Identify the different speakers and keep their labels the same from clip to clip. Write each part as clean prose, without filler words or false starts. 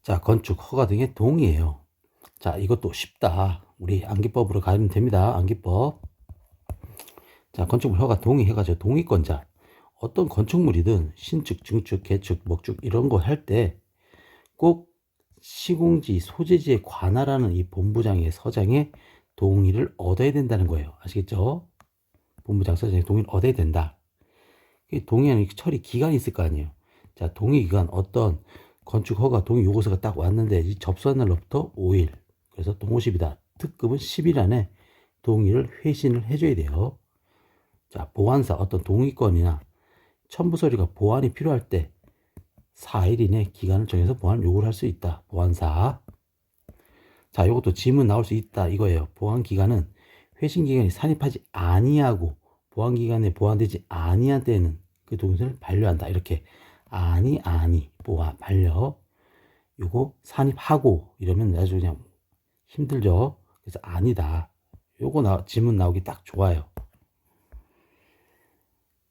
Speaker 1: 자, 건축 허가 등의 동의예요. 자, 이것도 쉽다. 우리 암기법으로 가면 됩니다. 암기법. 자, 건축물 허가 동의해가지고 동의권자. 어떤 건축물이든 신축, 증축, 개축, 목축 이런 거 할 때 꼭 시공지, 소재지에 관할하는 이 본부장의 서장의 동의를 얻어야 된다는 거예요. 아시겠죠? 본부장 서장의 동의를 얻어야 된다. 동의하는 처리 기간이 있을 거 아니에요. 자, 동의 기간 어떤 건축 허가 동의 요구서가 딱 왔는데 이 접수한 날로부터 5일. 그래서 동호십이다. 특급은 10일 안에 동의를 회신을 해줘야 돼요. 자, 보완사 어떤 동의권이나 첨부 서류가 보완이 필요할 때 4일 이내 기간을 정해서 보완 요구를 할 수 있다. 보완사. 자, 이것도 지문 나올 수 있다. 이거예요. 보완 기간은 회신 기간이 산입하지 아니하고 보완 기간에 보완되지 아니한 때에는 그 동의서를 반려한다. 이렇게 아니 보완 반려. 요거 산입하고 이러면 아주 그냥 힘들죠. 그래서 아니다. 요거 지문 나오기 딱 좋아요.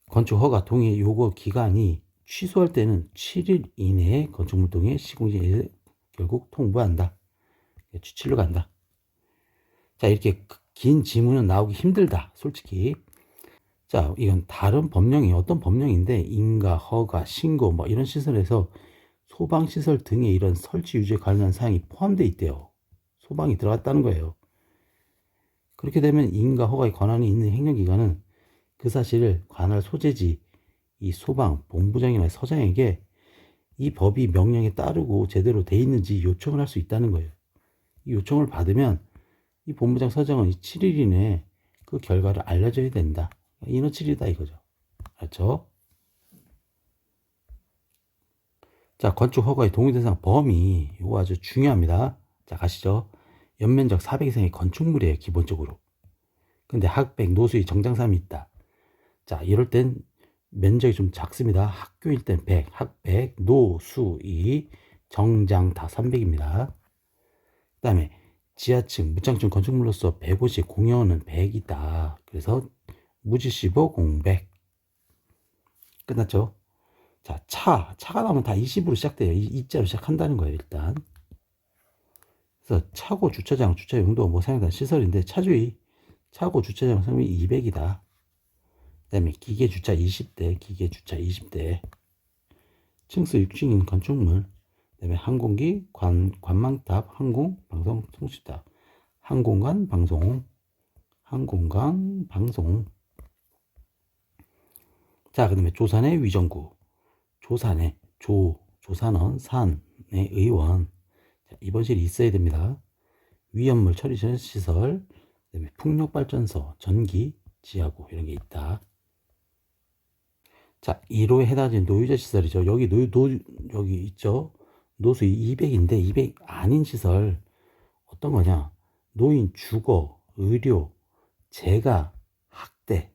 Speaker 1: 건축 허가 동의 요구 기간이 취소할 때는 7일 이내에 건축물 동의 시공지에 결국 통보한다. 추칠로 간다. 자, 이렇게 긴 지문은 나오기 힘들다. 솔직히. 자, 이건 다른 법령이 어떤 법령인데 인가, 허가, 신고 뭐 이런 시설에서 소방시설 등의 이런 설치 유지에 관련한 사항이 포함되어 있대요. 소방이 들어갔다는 거예요. 그렇게 되면 인가, 허가의 권한이 있는 행정기관은 그 사실을 관할 소재지 이 소방, 본부장이나 서장에게 이 법이 명령에 따르고 제대로 돼 있는지 요청을 할 수 있다는 거예요. 이 요청을 받으면 이 본부장 서장은 7일 이내에 그 결과를 알려줘야 된다. 인허 7일이다 이거죠. 알죠? 자, 건축 허가의 동의 대상 범위 이거 아주 중요합니다. 자, 가시죠. 연면적 400 이상의 건축물이에요. 기본적으로. 근데 학백, 노수의 정장삼이 있다. 자, 이럴 땐 면적이 좀 작습니다. 학교일 땐 100, 학백, 노수의, 정장 다 300입니다. 그 다음에 지하층, 무창층 건축물로서 150, 공여는 100이다. 그래서 무지시보 공백. 끝났죠? 자, 차가 나오면 다 20으로 시작돼요. 이자로 시작한다는 거예요, 일단. 그래서 차고 주차장, 주차 용도 뭐 사용된 시설인데 차주의 차고 주차장 사용이 200이다. 그 다음에 기계 주차 20대, 기계 주차 20대. 층수 6층인 건축물. 그 다음에 항공기, 관망탑, 항공, 방송, 통신탑. 항공관, 방송. 항공관, 방송. 자, 그 다음에 조산의 위정구. 조산의 조산원, 산의 의원. 자, 입원실이 있어야 됩니다. 위험물 처리 전 시설, 그다음에 풍력발전소, 전기, 지하구 이런 게 있다. 자, 1호에 해당하는 노유자 시설이죠. 여기 있죠. 노수 200인데 200 아닌 시설 어떤 거냐? 노인, 주거, 의료, 재가, 학대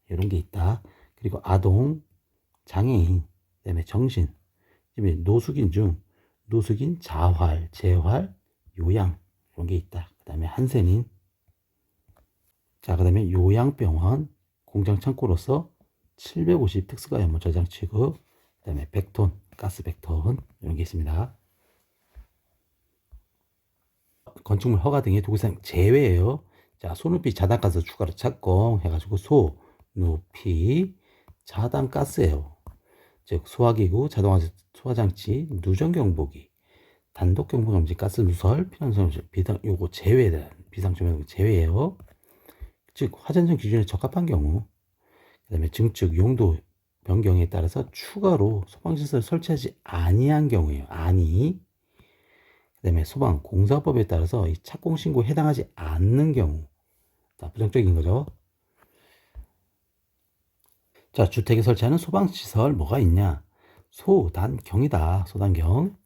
Speaker 1: 이런 게 있다. 그리고 아동, 장애인, 그다음에 정신, 노숙인 중 노숙인, 자활, 재활, 요양 이런 게 있다. 그다음에 한센인. 자, 그다음에 요양병원, 공장창고로서 750 특수가연료 저장 취급, 그다음에 100톤 가스 100톤 이런 게 있습니다. 건축물 허가 등의 도구상 제외예요. 자, 소높이 자단가스 추가로 착공 해가지고 소, 높이, 자단가스예요. 즉 소화기구, 자동화 소화장치, 누전경보기, 단독경보감지, 가스 누설, 피난성지, 비상 요거 제외에 대한 비상조명 제외예요. 즉 화전정 기준에 적합한 경우, 그 다음에 증축 용도 변경에 따라서 추가로 소방시설 설치하지 아니한 경우에요. 그 다음에 소방 공사법에 따라서 이 착공 신고에 해당하지 않는 경우. 자, 부정적인 거죠. 자, 주택에 설치하는 소방시설 뭐가 있냐? 소단경이다. 소단경.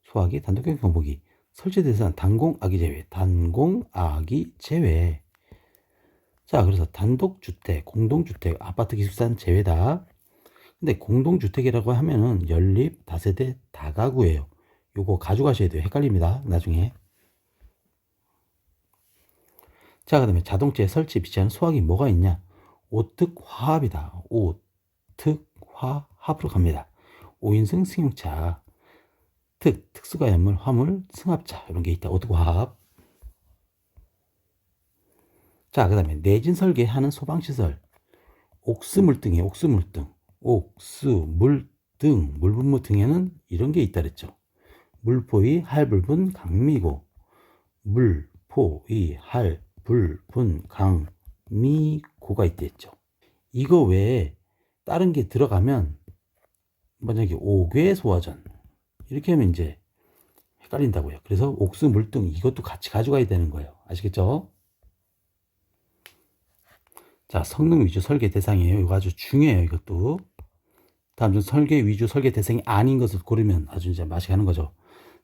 Speaker 1: 소화기, 단독경 경보기. 설치 대상 단공아기 제외. 단공아기 제외. 자, 그래서 단독주택, 공동주택, 아파트 기숙사는 제외다. 근데 공동주택이라고 하면은 연립, 다세대, 다가구예요. 요거 가져가셔야 돼요. 헷갈립니다. 나중에. 자, 그 다음에 자동차에 설치 비치하는 소화기 뭐가 있냐? 오특화합이다. 오특화합으로 갑니다. 5인승 승용차. 특수가연물, 화물, 승합차 이런 게 있다. 오토화합. 자, 그 다음에 내진 설계하는 소방시설. 옥수물등이에요. 옥수물등. 옥수물등. 물분무 등에는 이런 게 있다 그랬죠. 물포이, 할불분, 강미고. 물포이, 할불분, 강미고가 있다 했죠. 이거 외에 다른 게 들어가면 만약에 옥외소화전 이렇게 하면 이제 헷갈린다고요. 그래서 옥수물등 이것도 같이 가져가야 되는 거예요. 아시겠죠? 자, 성능 위주 설계 대상이에요. 이거 아주 중요해요. 이것도. 다음 중 설계 위주 설계 대상이 아닌 것을 고르면 아주 이제 맛이 가는 거죠.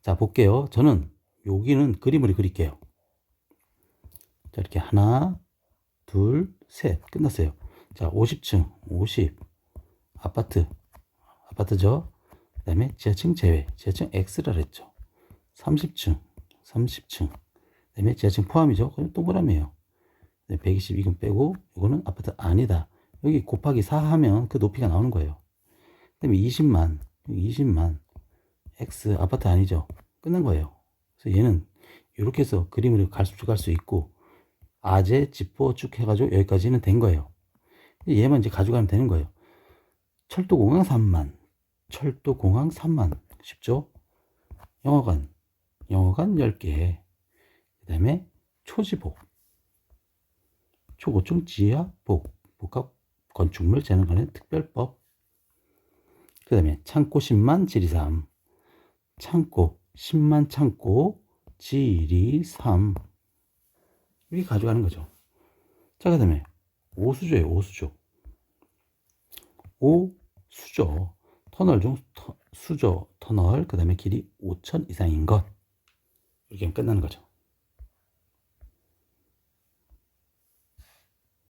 Speaker 1: 자, 볼게요. 저는 여기는 그림을 그릴게요. 자, 이렇게 하나, 둘, 셋. 끝났어요. 자, 50층, 50. 아파트죠. 그 다음에 지하층 제외. 지하층 X라 했죠. 30층, 30층. 그 다음에 지하층 포함이죠. 그럼 동그라미예요. 120 이건 빼고 이거는 아파트 아니다. 여기 곱하기 4 하면 그 높이가 나오는 거예요. 그 다음에 20만 X 아파트 아니죠. 끝난 거예요. 그래서 얘는 이렇게 해서 그림을 갈 수 있고 아재 지포 쭉 해가지고 여기까지는 된 거예요. 얘만 이제 가져가면 되는 거예요. 철도공항 3만 쉽죠? 영화관 10개. 그 다음에 초지복 초고층 지하 복합 건축물 재능 관련 특별법. 그 다음에 창고 10만 지리3 창고 10만 창고 지리3 이렇게 가져가는 거죠. 자, 그 다음에 오수조예요. 오수조 터널 중 수조 터널 그 다음에 길이 5천 이상인 것 이렇게 하면 끝나는 거죠.